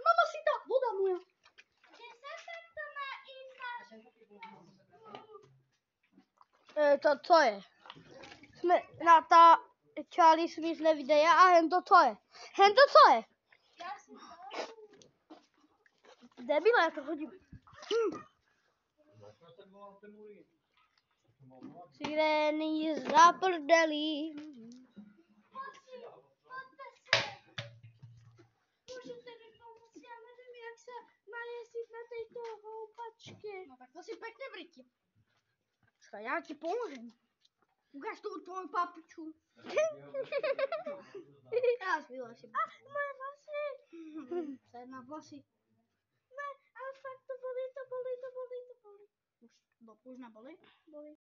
Mama si to, voda moja. To co je? Jsme natáčeli směšné videa a hento co je? Hento co je? Debile, já to hodím. Sirény za prdelí. Můžete mi pomoct, já nevím, jak se má jezdit na této houpačky. No tak to si pěkně vryti. Já ti pomůžem. Ukáž tu tvoju papičku. Já si vylasím. Moje vlasy. Se na vlasy. Ne, ale fakt to bolí. Už nebolí? Bolí.